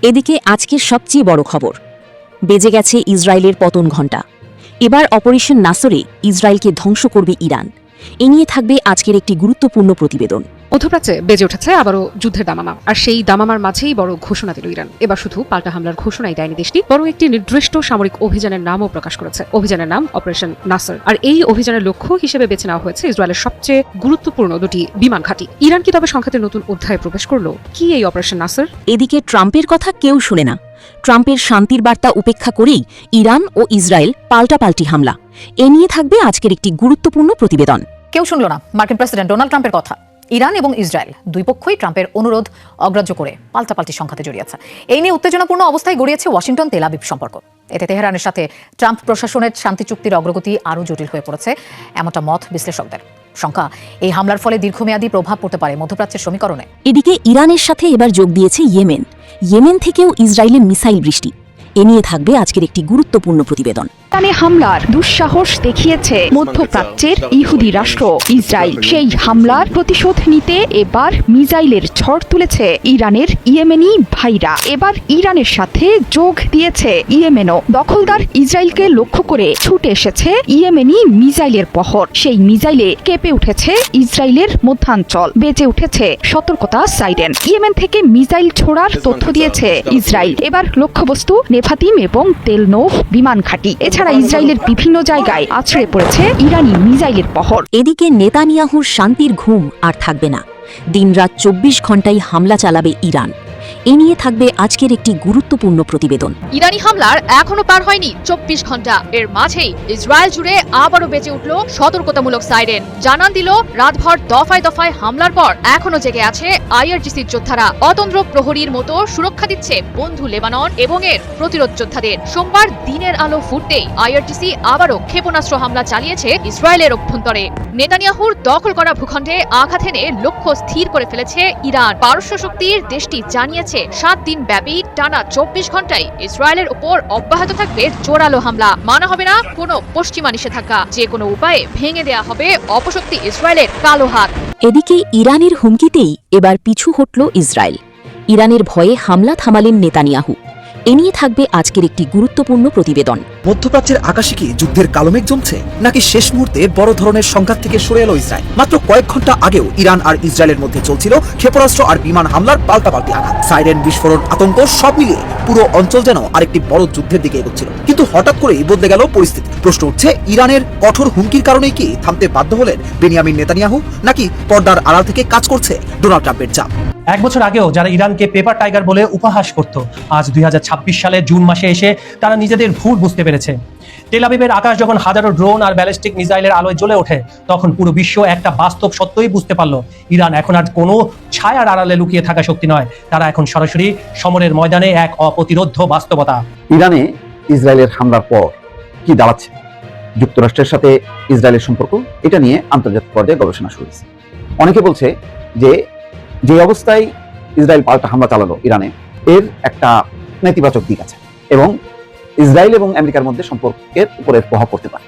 এদিকে আজকের সবচেয়ে বড় খবর, বেজে গেছে ইসরায়েলের পতন ঘণ্টা। এবার অপারেশন নাসরে ইসরায়েলকে ধ্বংস করবে ইরান। এ নিয়ে থাকবে আজকের একটি গুরুত্বপূর্ণ প্রতিবেদন। মধ্যপ্রাচ্যে বেজে উঠেছে আবারও যুদ্ধের দামামা, আর সেই দামামার মাঝেই বড় ঘোষণা দিল ইরান। এবার শুধু পাল্টা হামলার ঘোষণাই দেয়নি দেশটি, বরং একটি নির্দিষ্ট সামরিক অভিযানের নামও প্রকাশ করেছে। অভিযানের নাম অপারেশন নাসর, আর এই অভিযানের লক্ষ্য হিসেবে বেছে নেওয়া হয়েছে ইসরায়েলের সবচেয়ে গুরুত্বপূর্ণ দুটি বিমান ঘাঁটি। ইরান কি তবে সংঘাতের নতুন অধ্যায়ে প্রবেশ করলো? কি এই অপারেশন নাসর? এদিকে ট্রাম্পের কথা কেউ শুনে না। ট্রাম্পের শান্তির বার্তা উপেক্ষা করেই ইরান ও ইসরায়েল পাল্টাপাল্টি হামলা। এ নিয়ে থাকবে আজকের একটি গুরুত্বপূর্ণ প্রতিবেদন। কেউ শুনল না মার্কিন প্রেসিডেন্ট ডোনাল্ড ট্রাম্পের কথা। ইরান এবং ইসরায়েল দুই পক্ষই ট্রাম্পের অনুরোধ অগ্রাহ্য করে পাল্টাপাল্টি সংঘাতে জড়িয়েছে। এই নিয়ে উত্তেজনাপূর্ণ অবস্থায় গড়িয়েছে ওয়াশিংটন তেল আবিব সম্পর্ক। এতে তেহরানের সাথে ট্রাম্প প্রশাসনের শান্তি চুক্তির অগ্রগতি আরও জটিল হয়ে পড়েছে, এমনটা মত বিশ্লেষকদের। শঙ্কা, এই হামলার ফলে দীর্ঘমেয়াদী প্রভাব পড়তে পারে মধ্যপ্রাচ্যের সমীকরণে। এদিকে ইরানের সাথে এবার যোগ দিয়েছে ইয়েমেন। ইয়েমেন থেকেও ইসরায়েলের মিসাইল বৃষ্টি। এ নিয়ে থাকবে আজকের একটি গুরুত্বপূর্ণ প্রতিবেদন। ইরানে হামলার দুঃসাহস দেখিয়েছে মধ্যপ্রাচ্যের ইহুদি রাষ্ট্র ইসরায়েল। সেই হামলার প্রতিশোধ নিতে এবার মিসাইলের ঝড় তুলেছে ইরানের ইয়েমেনি ভাইরা। এবার ইরানের সাথে যোগ দিয়েছে ইয়েমেনও। দখলদার ইসরায়েলকে লক্ষ্য করে ছুটে এসেছে ইয়েমেনি মিসাইলের পহর। সেই মিসাইলে কেঁপে উঠেছে ইসরায়েলের মধ্যাঞ্চল, বেজে উঠেছে সতর্কতা সাইরেন। ইয়েমেন থেকে মিসাইল ছোড়ার তথ্য দিয়েছে ইসরায়েল। এবার লক্ষ্যবস্তু নেভাতিম এবং তেলনৌফ বিমান ঘাঁটি। এছাড়া ইসরায়েলের বিভিন্ন জায়গায় আছড়ে পড়েছে ইরানি মিসাইলের পহর। এদিকে নেতানিয়াহুর শান্তির ঘুম আর থাকবে না। দিনরাত 24 ঘণ্টাই হামলা চালাবে ইরান। এ নিয়ে থাকবে আজকের একটি গুরুত্বপূর্ণ প্রতিবেদন। ইরানি হামলার এখনো পার হয়নি 24 ঘন্টা। এর মাঝেই ইসরায়েল জুড়ে আবারও বেজে উঠল সতর্কতামূলক সাইরেন। জানান দিল রাতভর দফায় দফায় হামলার পর এখনো জেগে আছে আইআরজিসির যোদ্ধারা। অতন্দ্র প্রহরীর মতো সুরক্ষা দিচ্ছে বন্ধু লেবানন এবং এর প্রতিরোধ যোদ্ধাদের। সোমবার দিনের আলো ফুটতেই আইআরজিসি আবারও ক্ষেপণাস্ত্র হামলা চালিয়েছে ইসরায়েলের অভ্যন্তরে। নেতানিয়াহুর দখল করা ভূখণ্ডে আঘাত এনে লক্ষ্য স্থির করে ফেলেছে ইরান। পারস্য শক্তির দেশটি জানিয়েছে 7 দিন ব্যাপী টানা 24 ঘন্টায় ইসরায়েলের উপর অব্যাহত থাকবে জোরালো হামলা। মানা হবে না কোনো পশ্চিমা নিষেধাজ্ঞা। যে কোনো উপায়ে ভেঙে দেয়া হবে অপশক্তি ইসরায়েলের কালো হাত। এদিকে ইরানের হুমকিতেই এবার পিছু হটল ইসরায়েল। ইরানের ভয়ে হামলা থামালেন নেতানিয়াহু। এ নিয়ে থাকবে আজকের একটি গুরুত্বপূর্ণ প্রতিবেদন। মধ্যপ্রাচ্যের আকাশে কি যুদ্ধের কালোমেঘ জমছে, নাকি শেষ মুহূর্তে বড় ধরনের সংঘাত থেকে সরে এলো ইসরায়েল? মাত্র কয়েক ঘন্টা আগেও ইরান আর ইসরায়েলের মধ্যে চলছিল ক্ষেপণাস্ত্র আর বিমান হামলার পাল্টাপাল্টি আঘাত। সাইরেন, বিস্ফোরণ, আতঙ্ক সব মিলিয়ে পুরো অঞ্চল যেন আরেকটি বড় যুদ্ধের দিকে এগোচ্ছিল। কিন্তু হঠাৎ করেই বদলে গেল পরিস্থিতি। প্রশ্ন উঠছে, ইরানের কঠোর হুমকির কারণেই কি থামতে বাধ্য হলেন বেনিয়ামিন নেতানিয়াহু, নাকি পর্দার আড়াল থেকে কাজ করছে ডোনাল্ড ট্রাম্পের চাপ? এক বছর আগেও যারা ইরানকে পেপার টাইগার বলে উপহাস করত, আজ 2026 সালের জুন মাসে এসে তারা নিজেদের ভুল বুঝতে পেরেছে। তেল আবিবের আকাশ যখন হাজারো ড্রোন আর ব্যালিস্টিক মিসাইলের আলোয় জ্বলে ওঠে, তখন পুরো বিশ্ব একটা বাস্তব সত্যই বুঝতে পারলো, ইরান এখন আর কোনো ছায়ার আড়ালে লুকিয়ে থাকা শক্তি নয়, তারা এখন সরাসরি সমরের ময়দানে এক অপ্রতিরোধ্য বাস্তবতা। ইরানে ইসরায়েলের হামলার পর কি দাঁড়াচ্ছে? যুক্তরাষ্ট্রের সাথে ইসরায়েলের সম্পর্ক, এটা নিয়ে আন্তর্জাতিক পর্যায়ে গবেষণা শুরু হয়েছে। অনেকে বলছে যে অবস্থায় ইসরায়েল পাল্টা হামলা চালালো ইরানে, এর একটা নেতিবাচক দিক আছে এবং ইসরায়েল এবং আমেরিকার মধ্যে সম্পর্কের উপরে প্রভাব পড়তে পারে,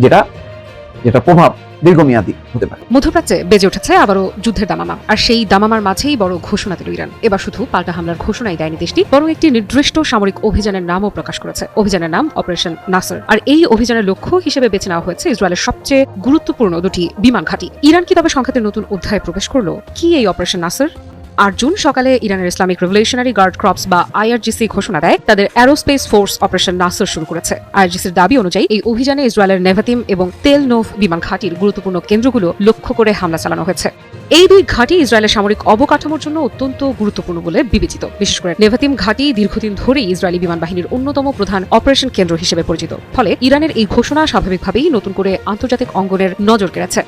যেটা প্রভাব দীর্ঘমেয়াদী হতে পারে। মধ্যপ্রাচ্যে বেজে উঠেছে আবারও যুদ্ধের দামামা, আর সেই দামামার মাঝেই বড় ঘোষণা দিল ইরান। এবার শুধু পাল্টা হামলার ঘোষণাই দেয়নি দেশটি, বরং একটি নির্দিষ্ট সামরিক অভিযানের নামও প্রকাশ করেছে। অভিযানের নাম অপারেশন নাসর, আর এই অভিযানের লক্ষ্য হিসেবে বেছে নেওয়া হয়েছে ইসরায়েলের সবচেয়ে গুরুত্বপূর্ণ দুটি বিমান ঘাঁটি। ইরান কি তবে সংঘাতের নতুন অধ্যায়ে প্রবেশ করলো? কি এই অপারেশন নাসর? 8 জুন সকালে ইরানের ইসলামিক রেভলিউশনারি গার্ড ক্রপস বা আইআরজিসি ঘোষণা দেয় তাদের অ্যারোস্পেস ফোর্স অপারেশন নাসর শুরু করেছে। আইআরজিসির দাবি অনুযায়ী এই অভিযানে ইসরায়েলের নেভাতিম এবং তেলনৌফ বিমান ঘাঁটির গুরুত্বপূর্ণ কেন্দ্রগুলো লক্ষ্য করে হামলা চালানো হয়েছে। এই দুই ঘাঁটি ইসরায়েলের সামরিক অবকাঠামোর জন্য অত্যন্ত গুরুত্বপূর্ণ বলে বিবেচিত। বিশেষ করে নেভাতিম ঘাঁটি দীর্ঘদিন ধরেই ইসরায়েলি বিমান বাহিনীর অন্যতম প্রধান অপারেশন কেন্দ্র হিসেবে পরিচিত। ফলে ইরানের এই ঘোষণা স্বাভাবিকভাবেই নতুন করে আন্তর্জাতিক অঙ্গনের নজর কেড়েছে।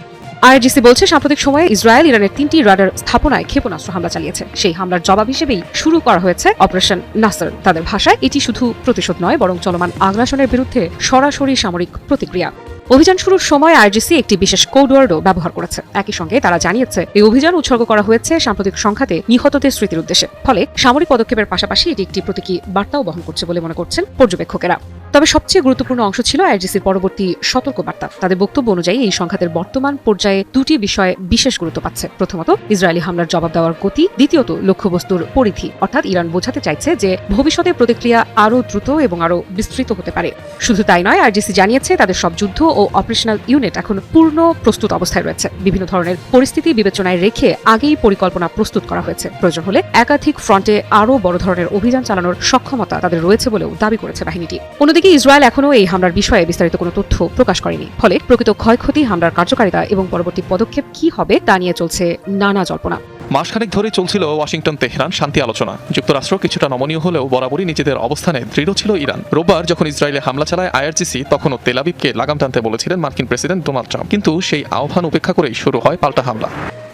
আইআরজিসি বলছে, সাম্প্রতিক সময়ে ইসরায়েল ইরানের 3টি রাডার স্থাপনায় ক্ষেপণাস্ত্র হামলা চালিয়েছে। সেই হামলার জবাব হিসেবেই শুরু করা হয়েছে অপারেশন নাসর। তাদের ভাষায় এটি শুধু প্রতিশোধ নয়, বরং চলমান আগ্রাসনের বিরুদ্ধে সরাসরি সামরিক প্রতিক্রিয়া। অভিযান শুরুর সময় আইআরজিসি একটি বিশেষ কোড ওয়ার্ডও ব্যবহার করেছে। একই সঙ্গে তারা জানিয়েছে এই অভিযান উৎসর্গ করা হয়েছে সাম্প্রতিক সংঘাতে নিহতদের স্মৃতির উদ্দেশ্যে। ফলে সামরিক পদক্ষেপের পাশাপাশি এটি একটি প্রতীকী বার্তাও বহন করছে বলে মনে করছেন পর্যবেক্ষকেরা। তবে সবচেয়ে গুরুত্বপূর্ণ অংশ ছিল আইআরজিসির পরবর্তী সতর্কবার্তা। তাদের বক্তব্য অনুযায়ী এই সংঘাতের বর্তমান পর্যায়ে দুটি বিষয়ে বিশেষ গুরুত্ব পাচ্ছে। প্রথমত, ইসরায়েলি হামলার জবাব দেওয়ার গতি। দ্বিতীয়ত, লক্ষ্যবস্তুর পরিধি। অর্থাৎ ইরান বোঝাতে চাইছে যে ভবিষ্যতে প্রতিক্রিয়া আরও দ্রুত এবং আরও বিস্তৃত হতে পারে। শুধু তাই নয়, আইআরজিসি জানিয়েছে তাদের সব যুদ্ধ ও অপারেশনাল ইউনিট এখন পূর্ণ প্রস্তুত অবস্থায় রয়েছে। বিভিন্ন ধরনের পরিস্থিতি বিবেচনায় রেখে আগেই পরিকল্পনা প্রস্তুত করা হয়েছে। প্রয়োজন হলে একাধিক ফ্রন্টে আরও বড় ধরনের অভিযান চালানোর সক্ষমতা তাদের রয়েছে বলেও দাবি করেছে বাহিনীটি। অন্যদিকে ইসরায়েল এখনও এই হামলার বিষয়ে বিস্তারিত কোনো তথ্য প্রকাশ করেনি। ফলে প্রকৃত ক্ষয়ক্ষতি, হামলার কার্যকারিতা এবং পরবর্তী পদক্ষেপ কি হবে তা নিয়ে চলছে নানা জল্পনা। মাসখানেক ধরে চলছিল ওয়াশিংটন তেহরান শান্তি আলোচনা। যুক্তরাষ্ট্র কিছুটা নমনীয় হলেও বরাবরই নিজেদের অবস্থানে দৃঢ় ছিল ইরান। রোববার যখন ইসরায়েলে হামলা চালায় আইআরজিসি, তখনও তেল আবিবকে লাগাম টানতে বলেছিলেন মার্কিন প্রেসিডেন্ট ডোনাল্ড ট্রাম্প। কিন্তু সেই আহ্বান উপেক্ষা করেই শুরু হয় পাল্টা হামলা।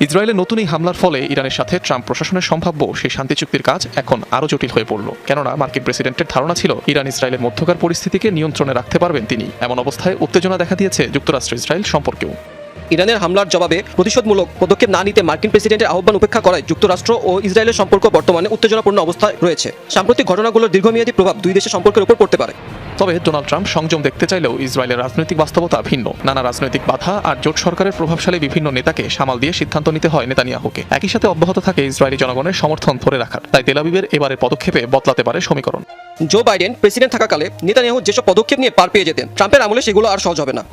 ইসরায়েলের নতুন এই হামলার ফলে ইরানের সাথে ট্রাম্প প্রশাসনের সম্ভাব্য সেই শান্তি চুক্তির কাজ এখন আরও জটিল হয়ে পড়ল। কেননা মার্কিন প্রেসিডেন্টের ধারণা ছিল ইরান ইসরায়েলের মধ্যকার পরিস্থিতিকে নিয়ন্ত্রণে রাখতে পারবেন তিনি। এমন অবস্থায় উত্তেজনা দেখা দিয়েছে যুক্তরাষ্ট্র ইসরায়েল সম্পর্কেও। ইরানের হামলার জবাবে প্রতিশোধমূলক পদক্ষেপ না নিতে মার্কিন প্রেসিডেন্টের আহ্বান উপেক্ষা করায় যুক্তরাষ্ট্র ও ইসরায়েলের সম্পর্ক বর্তমানে উত্তেজনাপূর্ণ অবস্থায় রয়েছে। সাম্প্রতিক ঘটনাগুলোর দীর্ঘমেয়াদী প্রভাব দুই দেশের সম্পর্কের উপর পড়তে পারে। তবে ডোনাল্ড ট্রাম্প সংযম দেখতে চাইলেও ইসরায়েলের রাজনৈতিক বাস্তবতা ভিন্ন। নানা রাজনৈতিক বাধা আর জোট সরকারের প্রভাবশালী বিভিন্ন নেতাকে সামাল দিয়ে সিদ্ধান্ত নিতে হয় নেতানিয়াহুকে। একই সাথে অব্যাহত থাকে ইসরায়েলি জনগণের সমর্থন ধরে রাখার। তাই তেল আবিবের এবারের পদক্ষেপে বদলাতে পারে সমীকরণ। জো বাইডেন প্রেসিডেন্ট থাকাকালে নেতানিয়াহু যেসব পদক্ষেপ নিয়ে পার পেয়ে যেতেন, ট্রাম্পের আমলে সেগুলো আর সহজ হবে না।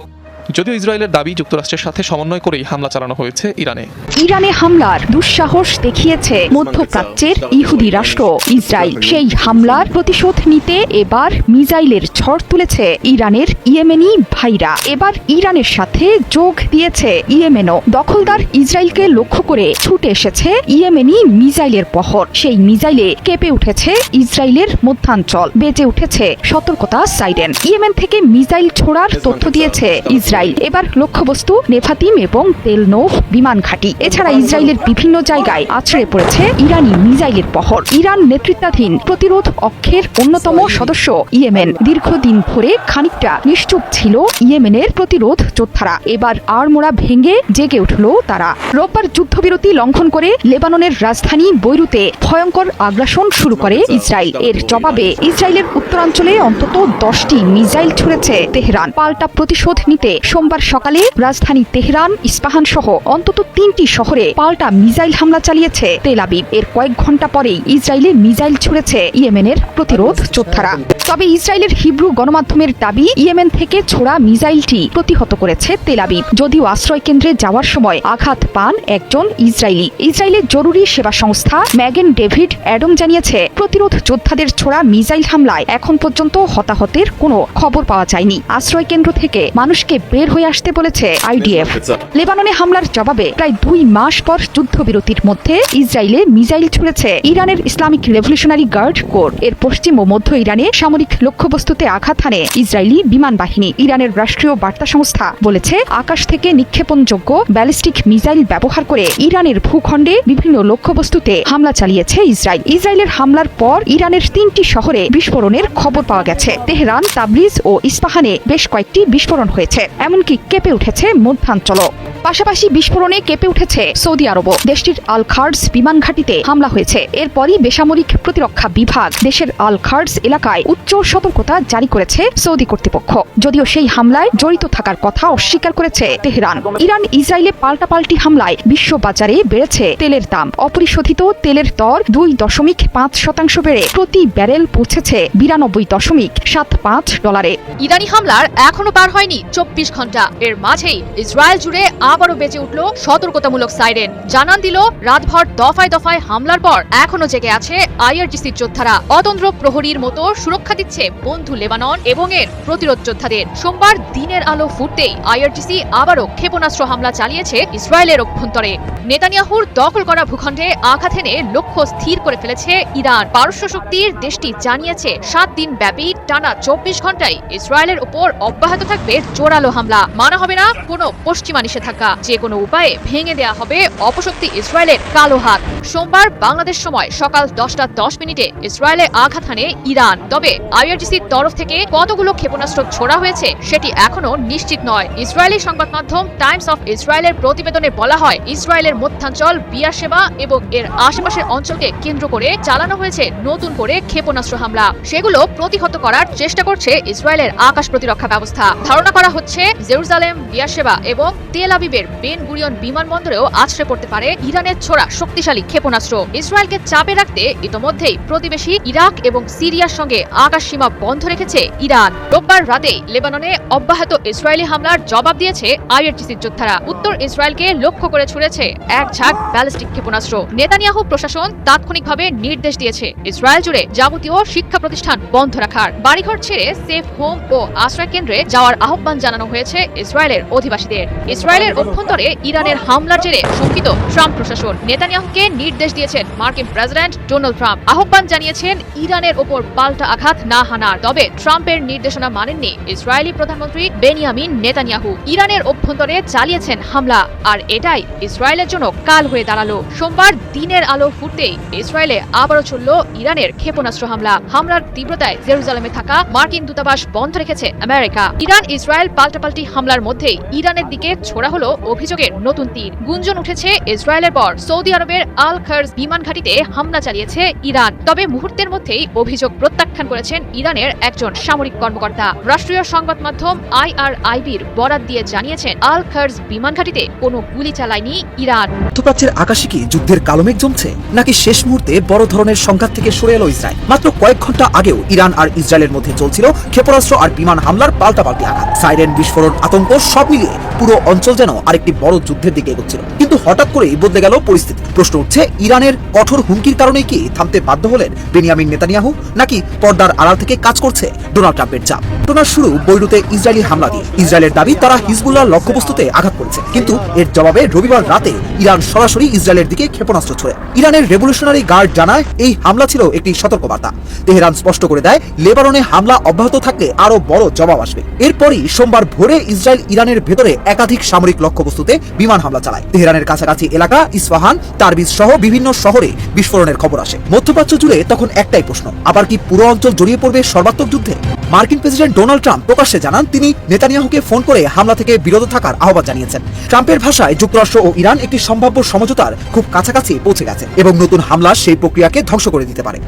যদিও ইসরায়েলের দাবি যুক্তরাষ্ট্রের সাথে সমন্বয় করেই হামলা চালানো হয়েছে ইরানে। ইরানে হামলার দুঃসাহস দেখিয়েছে মধ্যপ্রাচ্যের ইহুদি রাষ্ট্র ইসরায়েল। সেই হামলার প্রতিশোধ নিতে এবার মিসাইলের ঝড় তুলেছে ইরানের ইয়েমেনি ভাইরা। এবার ইরানের সাথে যোগ দিয়েছে ইয়েমেনও। দখলদার ইসরায়েলকে লক্ষ্য করে ছুটে এসেছে ইয়েমেনি মিসাইলের বহর। সেই মিসাইলে কেঁপে উঠেছে ইসরায়েলের মধ্যাঞ্চল, বেজে উঠেছে সতর্কতা সাইরেন। ইয়েমেন থেকে মিসাইল ছোড়ার তথ্য দিয়েছে ইসরায়েল। এবার লক্ষ্যবস্তু নেফাতিম এবং তেল নৌফ বিমান ঘাঁটি। এছাড়া ইসরায়েলের বিভিন্ন জায়গায় আছড়ে পড়েছে ইরানি মিসাইলের বহর। ইরান নেতৃত্বাধীন প্রতিরোধ অক্ষের অন্যতম সদস্য ইয়েমেন। দীর্ঘদিন ধরে খানিকটা নিশ্চুপ ছিল ইয়েমেনের প্রতিরোধ যোদ্ধারা। এবার আড়মোড়া ভেঙে জেগে উঠল তারা। রোববার যুদ্ধবিরতি লঙ্ঘন করে লেবাননের রাজধানী বৈরুতে ভয়ঙ্কর আগ্রাসন শুরু করে ইসরায়েল। এর জবাবে ইসরায়েলের উত্তরাঞ্চলে অন্তত 10টি মিসাইল ছুড়েছে তেহরান। পাল্টা প্রতিশোধ নিতে সোমবার সকালে রাজধানী তেহরান, ইস্পাহান সহ অন্তত 3টি শহরে পাল্টা মিসাইল হামলা চালিয়েছে তেল আবিব। এর কয়েক ঘন্টা পরেই ইসরায়েলে মিসাইল ছুড়েছে ইয়েমেনের প্রতিরোধ যোদ্ধারা। তবে ইসরায়েলের হিব্রু গণমাধ্যমের দাবি, ইয়েমেন থেকে ছোড়া মিসাইলটি প্রতিহত করেছে তেল আবিব। যদিও আশ্রয় কেন্দ্রে যাওয়ার সময় আঘাত পান একজন ইসরায়েলি। ইসরায়েলের জরুরি সেবা সংস্থা ম্যাগেন ডেভিড অ্যাডম জানিয়েছে, প্রতিরোধ যোদ্ধাদের ছোড়া মিসাইল হামলায় এখন পর্যন্ত হতাহতের কোনো খবর পাওয়া যায়নি। আশ্রয় কেন্দ্র থেকে মানুষকে বের হয়ে আসতে বলেছে আইডিএফ। লেবাননে হামলার জবাবে প্রায় 2 মাস পর যুদ্ধবিরতির মধ্যে ইসরায়েলে মিসাইল ছুড়েছে ইরানের ইসলামিক রেভলিউশনারি গার্ড কোর। এর পশ্চিম ও মধ্য ইরানে সামরিক লক্ষ্যবস্তুতে আঘাত হানে ইসরায়েলি বিমান বাহিনী। ইরানের রাষ্ট্রীয় বার্তা সংস্থা বলেছে, আকাশ থেকে নিক্ষেপণযোগ্য ব্যালিস্টিক মিসাইল ব্যবহার করে ইরানের ভূখণ্ডে বিভিন্ন লক্ষ্যবস্তুতে হামলা চালিয়েছে ইসরায়েল। ইসরায়েলের হামলার পর ইরানের 3টি শহরে বিস্ফোরণের খবর পাওয়া গেছে। তেহরান, তাবরিজ ও ইস্পাহানে বেশ কয়েকটি বিস্ফোরণ হয়েছে। এমনকি কেঁপে উঠেছে মধ্যাঞ্চল। পাশাপাশি বিস্ফোরণে কেঁপে উঠেছে সৌদি আরবও। দেশটির আল খার্ডস বিমান ঘাঁটিতে হামলা হয়েছে। এরপরই বেসামরিক প্রতিরক্ষা বিভাগ দেশের আল খার্ডস এলাকায় উচ্চ সতর্কতা জারি করেছে সৌদি কর্তৃপক্ষ। যদিও সেই হামলায় জড়িত থাকার কথা অস্বীকার করেছে তেহরান। ইরান ইসরায়েলে পাল্টাপাল্টি হামলায় বিশ্ববাজারে বেড়েছে তেলের দাম। অপরিশোধিত তেলের দর 2.5% বেড়ে প্রতি ব্যারেল পৌঁছেছে $92.75। ইরানি হামলার এখনো পার হয়নি 24 ঘন্টা। এর মাঝেই ইসরায়েল জুড়ে আবারও বেজে উঠল সতর্কতামূলক সাইরেন। জানান দিল রাতভর দফায় দফায় হামলার পর এখনো জেগে আছে আইআরজিসির যোদ্ধারা। অতন্ত্র প্রহরীর মতো সুরক্ষা দিচ্ছে বন্ধু লেবানন এবং এর প্রতিরোধ যোদ্ধাদের। সোমবার দিনের আলো ফুটতেই আইআরজিসি আবারও ক্ষেপণাস্ত্র হামলা চালিয়েছে ইসরায়েলের অভ্যন্তরে। নেতানিয়াহুর দখল করা ভূখণ্ডে আঘাত এনে লক্ষ্য স্থির করে ফেলেছে ইরান। পারস্য শক্তির দেশটি জানিয়েছে 7 দিন ব্যাপী টানা 24 ঘন্টায় ইসরায়েলের উপর অব্যাহত থাকবে জোরালো হামলা। মানা হবে না কোনো পশ্চিমা নিষেধাজ্ঞা। মার্কা। যে কোনো উপায়ে ভেঙে দেয়া হবে অপশক্তি ইসরায়েলের কালো হাত। সোমবার বাংলাদেশ সময় সকাল 10:10 ইসরায়েলে আঘাত হানে ইরান। তবে আইআরজিসির তরফ থেকে কতগুলো ক্ষেপণাস্ত্র ছোড়া হয়েছে সেটি এখনো নিশ্চিত নয়। ইসরায়েলি সংবাদ মাধ্যম টাইমস অফ ইসরায়েলের প্রতিবেদনে বলা হয়, ইসরায়েলের মধ্যাঞ্চল বিয়ারশেবা এবং এর আশেপাশের অঞ্চলকে কেন্দ্র করে চালানো হয়েছে নতুন করে ক্ষেপণাস্ত্র হামলা। সেগুলো প্রতিহত করার চেষ্টা করছে ইসরায়েলের আকাশ প্রতিরক্ষা ব্যবস্থা। ধারণা করা হচ্ছে জেরুজালেম, বিয়ারশেবা এবং তেল আবিবের বেন গুরিয়ন বিমানবন্দরেও আছড়ে পড়তে পারে ইরানের ছোড়া শক্তিশালী ক্ষেপণাস্ত্র। ইসরায়েলকে চাপে রাখতে ইতোমধ্যেই প্রতিবেশী ইরাক এবং সিরিয়ার সঙ্গে আকাশ সীমা বন্ধ রেখেছে ইরান। রোববার রাতেই লেবাননে অব্যাহত ইসরায়েলি হামলার জবাব দিয়েছে আইআরজিসির যোদ্ধারা। উত্তর ইসরায়েলকে লক্ষ্য করে ছুড়েছে এক ঝাঁক ব্যালিস্টিক ক্ষেপণাস্ত্র। নেতানিয়াহু প্রশাসন তাৎক্ষণিকভাবে নির্দেশ দিয়েছে ইসরায়েল জুড়ে যাবতীয় শিক্ষা প্রতিষ্ঠান বন্ধ রাখার। বাড়িঘর ছেড়ে সেফ হোম ও আশ্রয় কেন্দ্রে যাওয়ার আহ্বান জানানো হয়েছে ইসরায়েলের অধিবাসীদের। ইসরায়েলের অভ্যন্তরে ইরানের হামলার জেরে শঙ্কিত ট্রাম্প প্রশাসন। নেতানিয়াহুকে নির্দেশ দিয়েছেন মার্কিন প্রেসিডেন্ট ডোনাল্ড ট্রাম্প। আহ্বান জানিয়েছেন ইরানের ওপর পাল্টা আঘাত না হানার। তবে ট্রাম্পের নির্দেশনা মানেননি ইসরায়েলি প্রধানমন্ত্রী বেনিয়ামিন নেতানিয়াহু। ইরানের অভ্যন্তরে চালিয়েছেন হামলা, আর এটাই ইসরায়েলের জন্য কাল হয়ে দাঁড়ালো। সোমবার দিনের আলো ফুটতেই ইসরায়েলে আবারও চলল ইরানের ক্ষেপণাস্ত্র হামলা। হামলার তীব্রতায় জেরুজালেমে থাকা মার্কিন দূতাবাস বন্ধ রেখেছে আমেরিকা। ইরান ইসরায়েল পাল্টাপাল্টি হামলার মধ্যেই ইরানের দিকে ছোড়া হলো অভিযোগের নতুন তীর। গুঞ্জন উঠেছে ইসরায়েলের পর সৌদি আরবের আল খার্জ বিমান ঘাঁটিতে হামলা চালিয়েছে ইরান। তবে মুহূর্তের মধ্যেই অভিযোগ প্রত্যাখ্যান করেছেন ইরানের একজন সামরিক কর্মকর্তা। রাষ্ট্রীয় সংবাদ মাধ্যম IRIBর বরাত দিয়ে জানিয়েছেন, আল খার্জ বিমান ঘাঁটিতে কোনো গুলি চালায়নি ইরান। মধ্যপ্রাচ্যের আকাশে কি যুদ্ধের কালোমেঘ জমছে, নাকি শেষ মুহূর্তে বড় ধরনের সংঘাত থেকে সরে এলো ইসরায়েল? মাত্র কয়েক ঘন্টা আগেও ইরান আর ইসরায়েলের মধ্যে চলছিল ক্ষেপণাস্ত্র আর বিমান হামলার পাল্টাপাল্টি আঘাত। সাইরেন, বিস্ফোরণ, আতঙ্ক সব মিলিয়ে পুরো অঞ্চল যেন আরেকটি বড় যুদ্ধের দিকে এগোচ্ছিল। কিন্তু হঠাৎ করেই বদলে গেল পরিস্থিতি। প্রশ্ন উঠছে, ইরানের কঠোর হুমকির কারণে কি থামতে বাধ্য হলেন বেনিয়ামিন নেতানিয়াহু, নাকি পর্দার আড়াল থেকে কাজ করছে ডোনাল্ড ট্রাম্পের চাপ? ঘটনার শুরু বৈরুতে ইসরায়েলি হামলা দিয়ে। ইসরায়েলের দাবি তারা হিজবুল্লাহর লক্ষ্যবস্তুতে আঘাত করেছে, কিন্তু এর জবাবে রবিবার রাতে ইরান সরাসরি ইসরায়েলের দিকে ক্ষেপণাস্ত্র ছোড়ে। ইরানের রেভলিউশনারি গার্ড জানায়, এই হামলা ছিল একটি সতর্কবার্তা। তেহরান স্পষ্ট করে দেয়, লেবাননে হামলা অব্যাহত থাকলে আরো বড় জবাব আসবে। এরপরই সোমবার ভোরে ইসরায়েল ইরানের ভেতরে একাধিক সামরিক লক্ষ্যবস্তুতে বিমান হামলা চালায়। তেহরানের কাছাকাছি এলাকা ইস্পাহান, তারবিজ সহ বিভিন্ন শহরে বিস্ফোরণের খবর আসে। মধ্যপ্রাচ্য জুড়ে তখন একটাই প্রশ্ন, আবার কি পুরো অঞ্চল জড়িয়ে পড়বে সর্বাত্মক যুদ্ধে? মার্কিন প্রেসিডেন্ট ডোনাল্ড ট্রাম্প প্রকাশ্যে জানান, তিনি নেতানিয়াহুকে ফোন করে হামলা থেকে বিরত থাকার আহ্বান জানিয়েছেন। ট্রাম্পের ভাষায় যুক্তরাষ্ট্র ও ইরান একটি সম্ভাব্য সমঝোতার খুব কাছাকাছি পৌঁছে গেছে এবং নতুন হামলা সেই প্রক্রিয়াকে ধ্বংস করে দিতে পারে।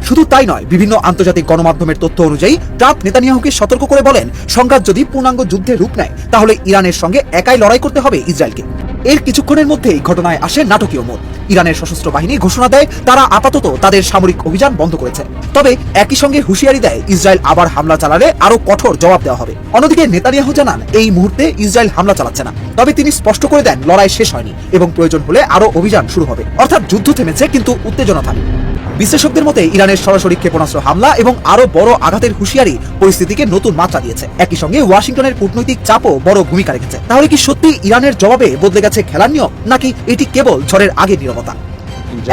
শুধু তাই নয়, বিভিন্ন আন্তর্জাতিক গণমাধ্যমের তথ্য অনুযায়ী ট্রাম্প নেতানিয়াহুকে সতর্ক করে বলেন, সংঘাত যদি পূর্ণাঙ্গ যুদ্ধে রূপ নেয় তাহলে ইরানের সঙ্গে একাই লড়াই করতে হবে ইসরায়েলকে। এর কিছুক্ষণের মধ্যেই ঘটনায় আসে নাটকীয় মোড়। ইরানের সশস্ত্র বাহিনী ঘোষণা দেয় তারা আপাতত তাদের সামরিক অভিযান বন্ধ করেছে। তবে একই সঙ্গে হুঁশিয়ারি দেয়, ইসরায়েল আবার হামলা চালালে আরো কঠোর জবাব দেওয়া হবে। অন্যদিকে নেতানিয়াহু জানান, এই মুহূর্তে ইসরায়েল হামলা চালাচ্ছে না, তবে তিনি স্পষ্ট করে দেন লড়াই শেষ হয়নি এবং প্রয়োজন হলে আরো অভিযান শুরু হবে। অর্থাৎ যুদ্ধ থেমেছে কিন্তু উত্তেজনা থামেনি। বিশ্লেষকদের মতে ইরানের সরাসরি ক্ষেপণাস্ত্র হামলা এবং আরো বড় আঘাতের হুঁশিয়ারি পরিস্থিতিকে নতুন মাত্রা দিয়েছে। একই সঙ্গে ওয়াশিংটনের কূটনৈতিক চাপও বড় ভূমিকা রেখেছে। তাহলে কি সত্যি ইরানের জবাবে বদলে গেছে খেলার নিয়ম, নাকি এটি কেবল ঝড়ের আগে নীরবতা?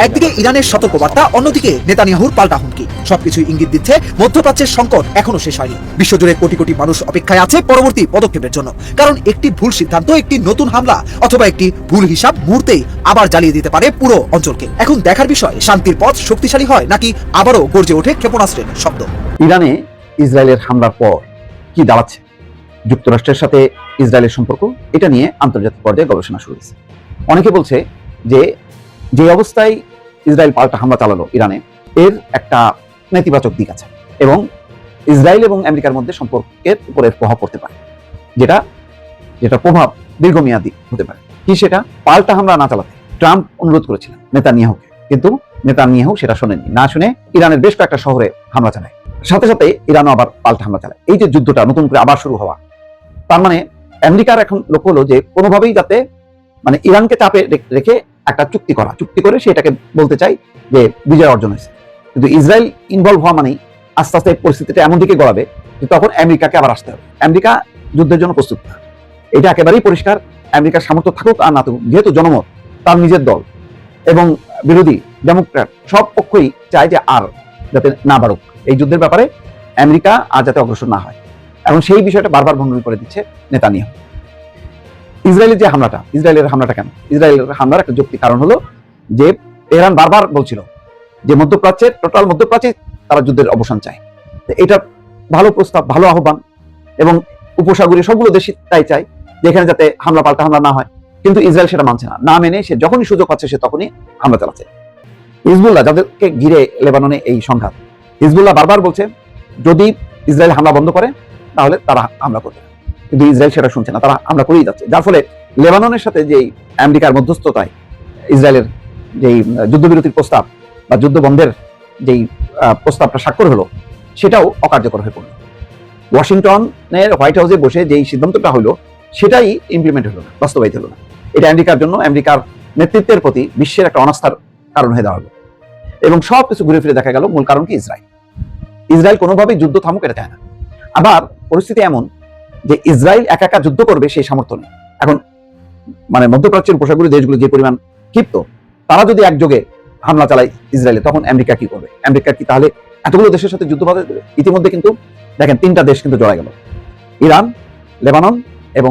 একদিকে ইরানের সতর্কবার্তা, অন্যদিকে নেতানিয়াহুর পাল্টা হুমকি। সবকিছুই ইঙ্গিত দিচ্ছে মধ্যপ্রাচ্যের সংকট এখনো শেষ হয়নি। বিশ্বজুড়ে কোটি কোটি মানুষ অপেক্ষায় আছে পরবর্তী পদক্ষেপের জন্য, কারণ একটি ভুল সিদ্ধান্ত, একটি নতুন হামলা অথবা একটি ভুল হিসাব মুহূর্তেই আবার জ্বালিয়ে দিতে পারে পুরো অঞ্চলকে। এখন দেখার বিষয়, শান্তির পথ শক্তিশালী হয় নাকি আবারও গর্জে ওঠে ক্ষেপণাস্ত্রের শব্দ। ইরানে ইসরায়েলের হামলার পর কি দাঁড়াচ্ছে যুক্তরাষ্ট্রের সাথে ইসরায়েলের সম্পর্ক, এটা নিয়ে আন্তর্জাতিক পর্যায়ে গবেষণা শুরু হয়েছে। অনেকে বলছে যে অবস্থায় ইসরায়েল পাল্টা হামলা চালালো ইরানে, এর একটা নেতিবাচক দিক আছে এবং ইসরায়েল এবং আমেরিকার মধ্যে সম্পর্কের উপরে প্রভাব পড়তে পারে, যেটা প্রভাব দীর্ঘমেয়াদী হতে পারে। কি সেটা? পাল্টা হামলা না চালাতে ট্রাম্প অনুরোধ করেছিলেন নেতানিয়াহুকে, কিন্তু নেতানিয়াহু সেটা শোনেননি। না শুনে ইরানের বেশ কয়েকটা শহরে হামলা চালায়, সাথে সাথে ইরানও আবার পাল্টা হামলা চালায়। এই যে যুদ্ধটা নতুন করে আবার শুরু হওয়া, তার মানে আমেরিকার এখন লক্ষ্য হলো যে কোনোভাবেই যাতে ইরানকে চাপে রেখে একটা চুক্তি করে সেটাকে বলতে চাই যে বিজয় অর্জন হয়েছে। কিন্তু ইসরায়েল ইনভলভ হওয়া মানেই আস্তে আস্তে পরিস্থিতিটা এমন দিকে গড়াবে যে তখন আমেরিকাকে আবার আসতে হবে। আমেরিকা যুদ্ধের জন্য প্রস্তুত না, এটা একেবারেই পরিষ্কার। আমেরিকার সামর্থ্য থাকুক আর না থাকুক, যেহেতু জনমত, তার নিজের দল এবং বিরোধী ডেমোক্র্যাট সব পক্ষই চায় যে আর যাতে না বাড়ুক এই যুদ্ধের ব্যাপারে, আমেরিকা আর যাতে অগ্রসর না হয়, এবং সেই বিষয়টা বারবার ভণ্ডুল করে দিচ্ছে নেতানিয়াহু। ইসরায়েলের হামলাটা কেন? ইসরায়েলের হামলার একটা যৌক্তিক কারণ হলো যে তেহরান বারবার বলছিল যে টোটাল মধ্যপ্রাচ্যে তারা যুদ্ধের অবসান চায়। এটা ভালো প্রস্তাব, ভালো আহ্বান, এবং উপসাগরীয় সবগুলো দেশই তাই চায় যে এখানে যাতে পাল্টা হামলা না হয়। কিন্তু ইসরায়েল সেটা মানছে না মেনে সে যখনই সুযোগ পাচ্ছে সে তখনই হামলা চালাচ্ছে। হিজবুল্লাহ, যাদেরকে ঘিরে লেবাননে এই সংঘাত, হিজবুল্লাহ বারবার বলছে যদি ইসরায়েল হামলা বন্ধ করে তাহলে তারা হামলা করবে, কিন্তু ইসরায়েল সেটা শুনছে না, তারা হামলা করেই যাচ্ছে। যার ফলে লেবাননের সাথে যেই আমেরিকার মধ্যস্থতায় ইসরায়েলের যেই যুদ্ধবিরতির প্রস্তাব বা যুদ্ধ বন্ধের যেই প্রস্তাবটা স্বাক্ষর হলো সেটাও অকার্যকর হয়ে পড়লো। ওয়াশিংটনের হোয়াইট হাউসে বসে যেই সিদ্ধান্তটা হলো সেটাই ইমপ্লিমেন্ট হলো না, বাস্তবায়িত হলো না। এটা আমেরিকার জন্য, আমেরিকার নেতৃত্বের প্রতি বিশ্বের একটা অনাস্থার কারণ হয়ে দাঁড়ালো, এবং সবকিছু ঘুরে ফিরে দেখা গেল মূল কারণ কি? ইসরায়েল কোনোভাবেই যুদ্ধ থামুক এটা চায় না। আবার পরিস্থিতি এমন যে ইসরায়েল একা একা যুদ্ধ করবে সেই সামর্থ্য নেই। এখন মধ্যপ্রাচ্যের উপসাগরীয় দেশগুলো যে পরিমাণ ক্ষিপ্ত, তারা যদি একযোগে হামলা চালায় ইসরায়েলে, তখন আমেরিকা কি করবে? আমেরিকা কি তাহলে এতগুলো দেশের সাথে যুদ্ধ বাঁধে দেবে? ইতিমধ্যে কিন্তু দেখেন 3টা দেশ কিন্তু জড়া গেল, ইরান, লেবানন এবং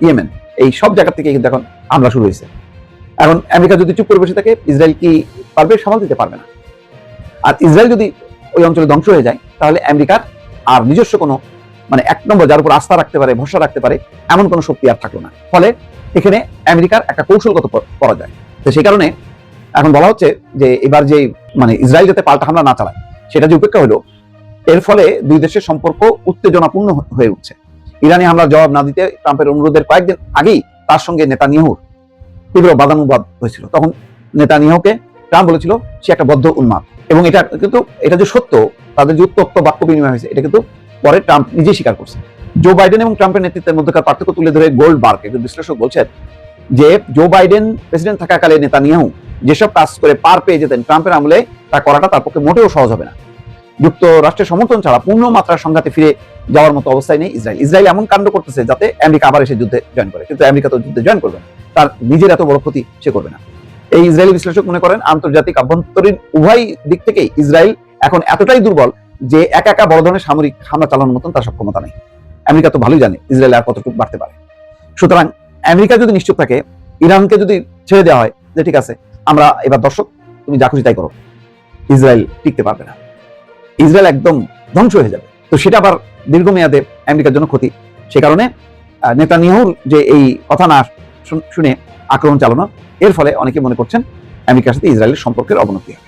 ইয়েমেন। এই সব জায়গা থেকে কিন্তু এখন হামলা শুরু হয়েছে। এখন আমেরিকা যদি চুপ করে বসে থাকে, ইসরায়েল কি পারবে? সামাল দিতে পারবে না। আর ইসরায়েল যদি ওই অঞ্চলে ধ্বংস হয়ে যায় তাহলে আমেরিকার আর নিজস্ব কোনো এক নম্বর যার উপর আস্থা রাখতে পারে, ভরসা রাখতে পারে এমন কোনো শক্তি আর থাকলো না। ফলে এখানে আমেরিকার একটা কৌশলগত পরাজয়। তো সেই কারণে এখন বলা হচ্ছে যে এবার যে ইসরায়েল যাতে পাল্টা হামলা না চালায় সেটা যে উপেক্ষা হলো, এর ফলে দুই দেশের সম্পর্ক উত্তেজনাপূর্ণ হয়ে উঠছে। ইরানি হামলার জবাব না দিতে ট্রাম্পের অনুরোধের কয়েকদিন আগেই তার সঙ্গে নেতানিয়াহুর তীব্র বাদানুবাদ হয়েছিল। তখন নেতানিয়াহুকে ট্রাম্প বলেছিল সে একটা বদ্ধ উন্মাদ, এবং এটা যে সত্য, তাদের যে উত্তপ্ত বাক্য বিনিময় হয়েছে এটা কিন্তু পরে ট্রাম্প নিজেই স্বীকার করছে। জো বাইডেন এবং ট্রাম্পের নেতৃত্বের মধ্যকার পার্থক্য তুলে ধরে গোল্ডবার্গ, একজন বিশ্লেষক, বলছেন যে জো বাইডেন প্রেসিডেন্ট থাকাকালে নেতানিয়াহু যেসব কাজ করে পার পেয়ে যেতেন, ট্রাম্পের আমলে তা করাটা তার পক্ষে মোটেও সহজ হবে না। যুক্তরাষ্ট্রের সমর্থন ছাড়া পূর্ণ মাত্রার সংঘাতে ফিরে যাওয়ার মতো অবস্থায় নেই ইসরায়েল এমন কাণ্ড করতেছে যাতে আমেরিকা আবার এসে যুদ্ধে জয়েন করে, কিন্তু আমেরিকা তো যুদ্ধে জয়েন করবে না, তার নিজের এত বড় ক্ষতি সে করবে না। এই ইসরায়েলি বিশ্লেষক মনে করেন আন্তর্জাতিক আভ্যন্তরীণ উভয় দিক থেকেই ইসরায়েল এখন এতটাই দুর্বল যে একা একা বড় ধরনের সামরিক হামলা চালানোর মতন তার সক্ষমতা নেই। আমেরিকা তো ভালোই জানে ইসরায়েল আর কতটুকু বাড়তে পারে। সুতরাং আমেরিকা যদি নিশ্চুপ থাকে, ইরানকে যদি ছেড়ে দেওয়া হয় যে ঠিক আছে আমরা এবার দর্শক তুমি যা খুশি তাই করো, ইসরায়েল টিকতে পারবে না, ইসরায়েল একদম ধ্বংস হয়ে যাবে। তো সেটা আবার দীর্ঘমেয়াদে আমেরিকার জন্য ক্ষতি। সে কারণে নেতানিয়াহুর যে এই কথা না শুনে আক্রমণ চালানো, এর ফলে অনেকে মনে করছেন আমেরিকার সাথে ইসরায়েলের সম্পর্কের অবনতি হবে।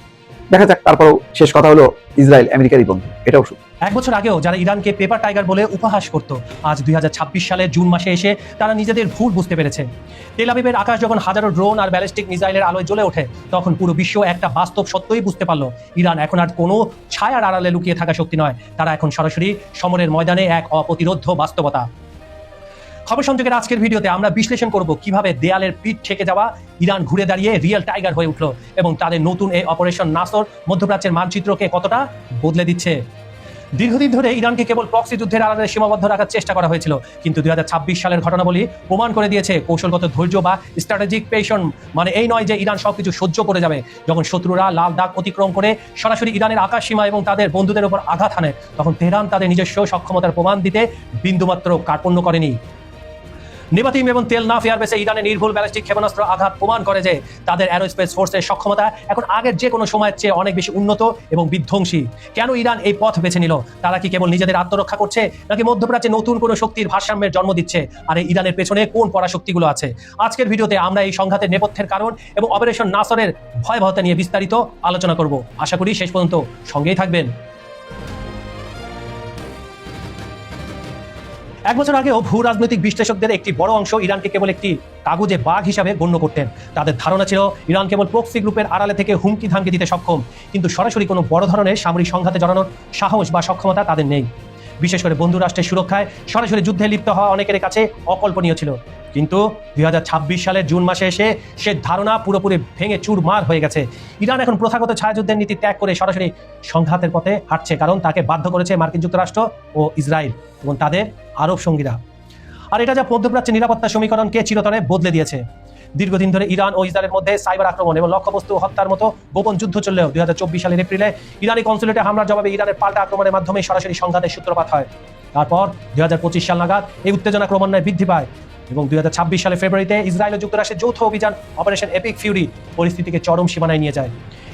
দেখা যাক। তারপরেও শেষ কথা হলো ইসরায়েল আমেরিকারই বন্ধু, এটাও সত্য। 1 বছর আগেও যারা ইরানকে পেপার টাইগার বলে উপহাস করত, আজ 2026 সালের জুন মাসে এসে তারা নিজেদের ভুল বুঝতে পেরেছে। তেল আবিবের আকাশ যখন হাজারো ড্রোন আর ব্যালিস্টিক মিসাইলের আলোয় জ্বলে ওঠে, তখন পুরো বিশ্ব একটা বাস্তব সত্যই বুঝতে পারলো ইরান এখন আর কোনো ছায়ার আড়ালে লুকিয়ে থাকা শক্তি নয়, তারা এখন সরাসরি সমরের ময়দানে এক অপ্রতিরোধ্য বাস্তবতা। খবর সংযোগের আজকের ভিডিওতে আমরা বিশ্লেষণ করব কিভাবে দেয়ালের পিঠ ঠেকে যাওয়া ইরান ঘুরে দাঁড়িয়ে রিয়েল টাইগার হয়ে উঠল, এবং তাদের নতুন এই অপারেশন নাসর মধ্যপ্রাচ্যের মানচিত্রকে কতটা বদলে দিচ্ছে। দীর্ঘদিন ধরে ইরানকে কেবল প্রক্সি যুদ্ধের আড়ালে সীমাবদ্ধ রাখার চেষ্টা করা হয়েছিল, কিন্তু 2026 সালের ঘটনাবলী প্রমাণ করে দিয়েছে কৌশলগত ধৈর্য বা স্ট্র্যাটেজিক পেশন এই নয় যে ইরান সবকিছু সহ্য করে যাবে। যখন শত্রুরা লাল দাগ অতিক্রম করে সরাসরি ইরানের আকাশ সীমা এবং তাদের বন্ধুদের উপর আঘাত হানে, তখন তেহরান তাদের নিজস্ব সক্ষমতার প্রমাণ দিতে বিন্দুমাত্র কার্পণ্য করেনি। নেভাতিম এবং তেল নাফ এয়ারবেসে ইরানের নির্ভুল ব্যালিস্টিক ক্ষেপণাস্ত্র আঘাত প্রমাণ করে যে তাদের অ্যারোস্পেস ফোর্সের সক্ষমতা এখন আগের যে কোনো সময়ের চেয়ে অনেক বেশি উন্নত এবং বিধ্বংসী। কেন ইরান এই পথ বেছে নিল? তারা কি কেবল নিজেদের আত্মরক্ষা করছে, নাকি মধ্যপ্রাচ্যে নতুন কোনো শক্তির ভারসাম্যের জন্ম দিচ্ছে? আর এই ইরানের পেছনে কোন পরাশক্তিগুলো আছে? আজকের ভিডিওতে আমরা এই সংঘাতের নেপথ্যের কারণ এবং অপারেশন নাসরের ভয়াবহতা নিয়ে বিস্তারিত আলোচনা করব। আশা করি শেষ পর্যন্ত সঙ্গেই থাকবেন। 1 বছর আগেও ভূ রাজনৈতিক বিশ্লেষকদের একটি বড় অংশ ইরানকে কেবল একটি কাগজে বাঘ হিসাবে গণ্য করতেন। তাদের ধারণা ছিল ইরান কেবল প্রক্সি গ্রুপের আড়ালে থেকে হুমকি ধামকি দিতে সক্ষম, কিন্তু সরাসরি কোনো বড় ধরনের সামরিক সংঘাতে জড়ানোর সাহস বা সক্ষমতা তাদের নেই। বিশেষ করে বন্ধু রাষ্ট্রের সুরক্ষায় সরাসরি যুদ্ধে লিপ্ত হওয়া অনেকের কাছে অকল্পনীয় ছিল। কিন্তু 2026 সালের জুন মাসে এসে সে ধারণা পুরোপুরি ভেঙে চুরমার হয়ে গেছে। ইরান এখন প্রথাগত ছায়াযুদ্ধের নীতি ত্যাগ করে সরাসরি সংঘাতের পথে হাঁটছে, কারণ তাকে বাধ্য করেছে মার্কিন যুক্তরাষ্ট্র ও ইসরায়েল এবং তাদের আরব সঙ্গীরা। আর এটা যা মধ্যপ্রাচ্যের নিরাপত্তা সমীকরণকে চিরতরে বদলে দিয়েছে। দীর্ঘদিন ধরে ইরান ও ইসরায়েলের মধ্যে সাইবার আক্রমণ এবং লক্ষ্যবস্তু হত্যার মতো গোপন যুদ্ধ চললেও 2024 সালের এপ্রিলে ইরানি কনসুলেটে হামলার জবাবে ইরানের পাল্টা আক্রমণের মাধ্যমে সরাসরি সংঘাতের সূত্রপাত হয়। তারপর 2025 সাল নাগাদ এই উত্তেজনা ক্রমান্বয়ে বৃদ্ধি পায়। এবং 2026 সালে ফেব্রুয়ারিতে ইসরায়েল ও যুক্তরাষ্ট্রের যৌথ অভিযান অপারেশন এপিক ফিউরি পরিস্থিতিকে চরম সীমানায় নিয়ে যায়।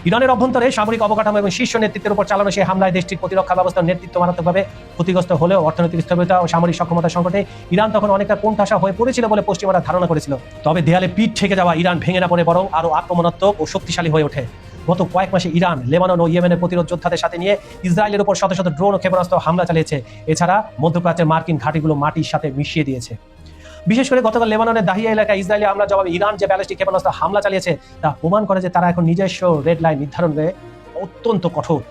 ইরানের অভ্যন্তরে সামরিক অবকাঠামো এবং শীর্ষ নেতৃত্বের উপর চালানো সেই হামলায় দেশটির প্রতিরক্ষা ব্যবস্থার নেতৃত্ব মারাত্মকভাবে ক্ষতিগ্রস্ত হলেও অর্থনৈতিক স্থবিরতা ও সামরিক সক্ষমতার সংকটে ইরান তখন অনেকটা কোণঠাসা হয়ে পড়েছিল বলে পশ্চিমারা ধারণা করেছিল। তবে দেয়ালে পিঠ ঠেকে যাওয়া ইরান ভেঙে না পড়ে বরং আরও আক্রমণাত্মক ও শক্তিশালী হয়ে ওঠে। গত কয়েক মাসে ইরান, লেবানন ও ইয়েমেনের প্রতিরোধ যোদ্ধাদের সাথে নিয়ে ইসরায়েলের উপর শত শত ড্রোন ও ক্ষেপণাস্ত্র হামলা চালিয়েছে। এছাড়া মধ্যপ্রাচ্যের মার্কিন ঘাঁটিগুলো মাটির সাথে মিশিয়ে দিয়েছে। বিশেষ করে গতকাল লেবাননের দাহিয়া এলাকায় ইসরায়েলি হামলার জবাবে ইরান যে ব্যালিস্টিক ক্ষেপণাস্ত্র হামলা চালিয়েছে তা প্রমাণ করে যে তারা এখন নিজস্ব রেড লাইন নির্ধারণে অত্যন্ত কঠোর।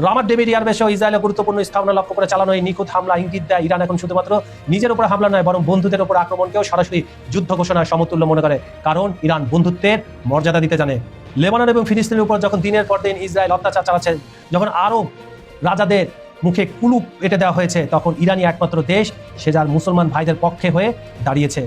রামাত ডেভিড এয়ারবেস ও ইসরায়েলের গুরুত্বপূর্ণ স্থাপনা লক্ষ্য করে চালানো এই নিখুঁত হামলা ইঙ্গিত দেয় ইরান এখন শুধুমাত্র নিজের উপর হামলা নয় বরং বন্ধুদের উপর আক্রমণকেও সরাসরি যুদ্ধ ঘোষণার সমতুল্য মনে করে, কারণ ইরান বন্ধুত্বের মর্যাদা দিতে জানে। লেবানন এবং ফিলিস্তিনের উপর যখন দিনের পর দিন ইসরায়েল অত্যাচার চালাচ্ছে, যখন আরব রাজাদের মুখে কুলুপ এঁটে দেওয়া হয়েছে, তখন ইরানই একমাত্র দেশ সে যার মুসলমান ভাইদের পক্ষে হয়ে দাঁড়িয়েছে।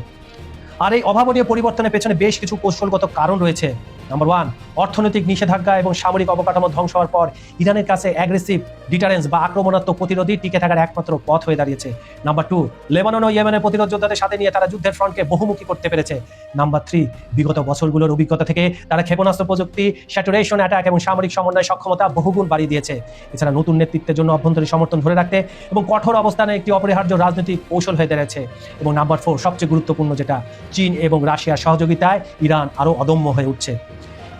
আর এই অভাবনীয় পরিবর্তনের পেছনে বেশ কিছু কৌশলগত কারণ রয়েছে। নাম্বার 1, অর্থনৈতিক নিষেধাজ্ঞা এবং সামরিক অবকাঠামো ধ্বংস হওয়ার পর ইরানের কাছে অ্যাগ্রেসিভ ডিটারেন্স বা আক্রমণাত্মক প্রতিরোধী টিকে থাকার একমাত্র পথ হয়ে দাঁড়িয়েছে। নাম্বার 2, লেবানন ও ইয়েমেনের প্রতিরোধ যোদ্ধাদের সাথে নিয়ে তারা যুদ্ধের ফ্রন্টকে বহুমুখী করতে পেরেছে। নাম্বার 3, বিগত বছরগুলোর অভিজ্ঞতা থেকে তারা ক্ষেপণাস্ত্র প্রযুক্তি, স্যাচুরেশন অ্যাটাক এবং সামরিক সমন্বয় সক্ষমতা বহুগুণ বাড়িয়ে দিয়েছে। এছাড়া নতুন নেতৃত্বের জন্য অভ্যন্তরীণ সমর্থন ধরে রাখতে এবং কঠোর অবস্থানে একটি অপরিহার্য রাজনৈতিক কৌশল হয়ে দাঁড়িয়েছে। এবং নাম্বার 4, সবচেয়ে গুরুত্বপূর্ণ যেটা, চীন এবং রাশিয়ার সহযোগিতায় ইরান আরও অদম্য হয়ে উঠছে।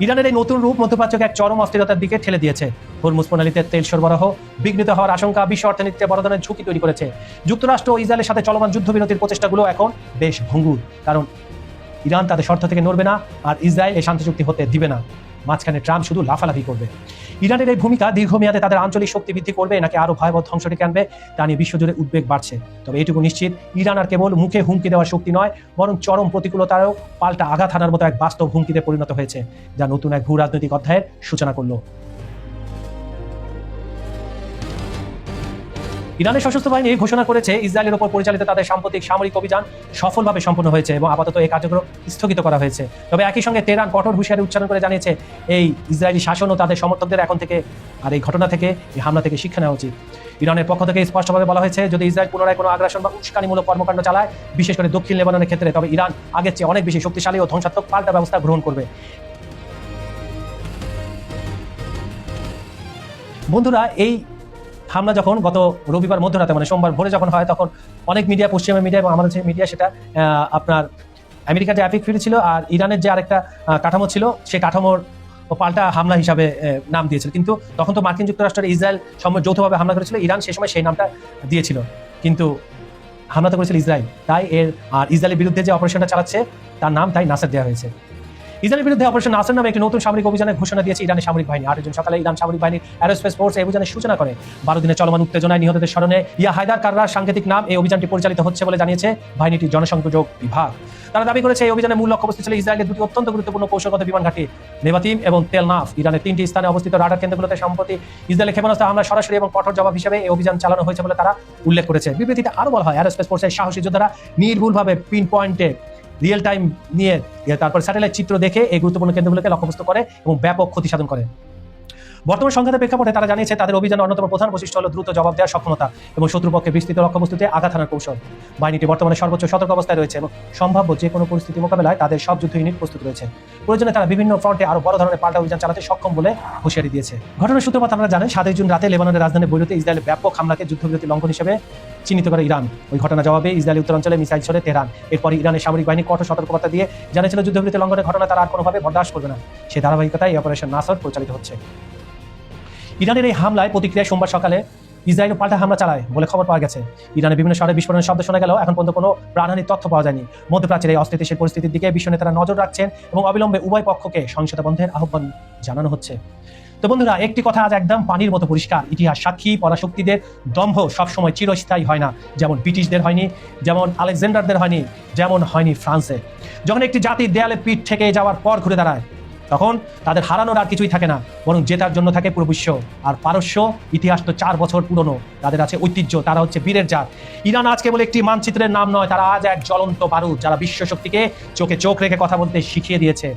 ইরানের এই নতুন রূপ মধ্যপ্রাচ্যকে এক চরম অস্থিরতার দিকে ঠেলে দিয়েছে। হরমুজ প্রণালীতে তেল সরবরাহ বিঘ্নিত হওয়ার আশঙ্কা বিশ্ব অর্থনীতিতে বড় ধরনের ঝুঁকি তৈরি করেছে। যুক্তরাষ্ট্র ও ইসরায়েলের সাথে চলমান যুদ্ধবিরতির প্রচেষ্টাগুলো এখন বেশ ভঙ্গুর, কারণ ইরান তাদের শর্ত থেকে নড়বে না আর ইসরায়েল এই শান্তি চুক্তি হতে দিবে না। মাঝখানে ট্রাম্প শুধু লাফালাফি করবে। ইরানের এই ভূমিকা দীর্ঘমেয়াদে তাদের আঞ্চলিক শক্তি বৃদ্ধি করবে নাকি আরও ভয়াবহ ধ্বংস ডেকে আনবে তা নিয়ে বিশ্বজুড়ে উদ্বেগ বাড়ছে। তবে এটুকু নিশ্চিত, ইরান আর কেবল মুখে হুমকি দেওয়ার শক্তি নয়, বরং চরম প্রতিকূলতারও পাল্টা আঘাত হানার মতো এক বাস্তব হুমকিতে পরিণত হয়েছে, যা নতুন এক ভূ রাজনৈতিক অধ্যায়ের সূচনা করলো। ইরানের সশস্ত্র বাহিনী ঘোষণা করেছে ইসরায়েলের উপর পরিচালিত তাদের সাম্প্রতিক সামরিক অভিযান সফলভাবে সম্পন্ন হয়েছে এবং আপাতত এই কার্যক্রম স্থগিত করা হয়েছে। তবে একই সঙ্গে তেহরান কঠোর হুঁশিয়ারি উচ্চারণ করে জানিয়েছে এই ইসরায়েলি শাসন ও তাদের সমর্থকদের এখন থেকে আর এই ঘটনা থেকে, এই হামলা থেকে শিক্ষা নেওয়া উচিত। ইরানের পক্ষ থেকে স্পষ্টভাবে বলা হয়েছে, যদি ইসরায়েল পুনরায় কোনো আগ্রাসন বা উস্কানিমূলক কর্মকাণ্ড চালায়, বিশেষ করে দক্ষিণ লেবাননের ক্ষেত্রে, তবে ইরান আগের চেয়ে অনেক বেশি শক্তিশালী ও ধ্বংসাত্মক পাল্টা ব্যবস্থা গ্রহণ করবে। বন্ধুরা, এই হামলা যখন গত রবিবার মধ্যরাতে মানে সোমবার ভোরে যখন হয়, তখন অনেক মিডিয়া, পশ্চিমা মিডিয়া এবং আমাদের যে মিডিয়া, সেটা আপনার আমেরিকার যে এপিক ফিউরি ছিল আর ইরানের যে আরেকটা কাঠামো ছিল, সেই কাঠামোর পাল্টা হামলা হিসাবে নাম দিয়েছিল। কিন্তু তখন তো মার্কিন যুক্তরাষ্ট্রের ইসরায়েল যৌথভাবে হামলা করেছিল, ইরান সে সময় সেই নামটা দিয়েছিল, কিন্তু হামলা তো করেছিল ইসরায়েল। তাই আর ইসরায়েলের বিরুদ্ধে যে অপারেশনটা চালাচ্ছে তার নাম তাই নাসার দেওয়া হয়েছে। ইসরায়েলের বিরুদ্ধে অপারেশন নাসর নামে একটি নতুন সামরিক অভিযানের ঘোষণা দিয়েছে ইরানের সামরিক বাহিনী। 8 জুন সকালে ইরান সামরিক বাহিনীর অ্যারোস্পেস ফোর্স এই অভিযানের সূচনা করে। 12 দিনের চলমান উত্তেজনায় নিহতদের স্মরণে ইয়া হায়দার কাররার সাংকেতিক নাম এই অভিযানটি পরিচালিত হচ্ছে বলে জানিয়েছে বাহিনীটির জনসংযোগ বিভাগ। তারা দাবি করেছে এই অভিযানের মূল লক্ষ্যবস্তু ছিল ইসরায়েলের দুটি অত্যন্ত গুরুত্বপূর্ণ কৌশলগত বিমান ঘাঁটি নেভাতিম এবং তেলনাফ। ইরানের 3টি স্থানে অবস্থিত রাডার কেন্দ্রগুলোতে সম্প্রতি ইসরায়েলের ক্ষেপণাস্ত্র হামলা সরাসরি এবং কঠোর জবাব হিসেবে এই অভিযান চালানো হয়েছে বলে তারা উল্লেখ করেছে। বিবৃতিতে আরও বলা হয়, অ্যারোস্পেস ফোর্সের সাহসী যোদ্ধারা নির্ভুলভাবে পিন পয়েন্টে রিয়েল টাইম নিয়ে তারপর স্যাটেলাইট চিত্র দেখে এই গুরুত্বপূর্ণ কেন্দ্রগুলোকে লক্ষ্যবস্তু করে এবং ব্যাপক ক্ষতি সাধন করে। বর্তমান সংঘাতের প্রেক্ষাপটে তারা জানিয়েছে তাদের অভিযানের অন্যতম প্রধান বৈশিষ্ট্য হল দ্রুত জবাব দেওয়ার সক্ষমতা এবং শত্রুপক্ষে বিস্তৃত লক্ষ্যবস্তুতে আঘাত হানার কৌশল। বাহিনীটি বর্তমানে সর্বোচ্চ সতর্ক অবস্থায় রয়েছে এবং সম্ভাব্য যে কোনো পরিস্থিতি মোকাবেলায় তাদের সব যুদ্ধ ইউনিট প্রস্তুত রয়েছে। প্রয়োজনে তারা বিভিন্ন ফ্রন্টে আরও বড় ধরনের পাল্টা অভিযান চালাতে সক্ষম বলে হুঁশিয়ারি দিয়েছে। ঘটনার সূত্রপাত আপনারা জানেন, 7 জুন রাতে লেবাননের রাজধানী বৈরুতে ইসরায়েলের ব্যাপক হামলাকে যুদ্ধবিরতি লঙ্ঘন হিসেবে চিহ্নিত করে ইরান। ওই ঘটনা জবাবে ইসরায়েলি উত্তরাঞ্চলে মিসাইল ছোড়ে তেহরান। এরপর ইরানের সামরিক বাহিনী কঠোর সতর্কবার্তা দিয়ে জানিয়েছিল যুদ্ধবিরতি লঙ্ঘনের ঘটনা তারা আর কোনোভাবে বরদাস্ত করবে না। সেই ধারাবাহিকতায় এই অপারেশন নাসর পরিচালিত হচ্ছে। ইরানের এই হামলায় প্রতিক্রিয়া সোমবার সকালে ইসরায়েল পাল্টা হামলা চালায় বলে খবর পাওয়া গেছে। ইরানের বিভিন্ন শহরে বিস্ফোরণের শব্দ শোনা গেলেও এখন পর্যন্ত কোনো প্রাণহানির তথ্য পাওয়া যায়নি। মধ্যপ্রাচ্যের এই অস্থিতিশীল পরিস্থিতির দিকে বিশ্ব নেতারা নজর রাখছেন এবং অবিলম্বে উভয় পক্ষকে সহিংসতা বন্ধের আহ্বান জানানো হচ্ছে। তো বন্ধুরা, একটি কথা আজ একদম পানির মতো পরিষ্কার, ইতিহাস সাক্ষী পরাশক্তিদের দম্ভ সবসময় চিরস্থায়ী হয় না। যেমন ব্রিটিশদের হয়নি, যেমন আলেকজান্ডারদের হয়নি, যেমন হয়নি ফ্রান্সে। যখন একটি জাতি দেয়ালে পিঠ থেকে যাওয়ার পর ঘুরে দাঁড়ায়, তখন তাদের হারানোর আর কিছুই থাকে না, বরং জেতার জন্য থাকে পুরো বিশ্ব। আর পারস্য ইতিহাস তো 4 বছর পুরনো, তাদের আছে ঐতিহ্য, তারা হচ্ছে বীরের জাত। ইরান আজ কেবল একটি মানচিত্রের নাম নয়, তারা আজ এক জ্বলন্ত বারুদ, যারা বিশ্ব শক্তিকে চোখে চোখ রেখে কথা বলতে শিখিয়ে দিয়েছে।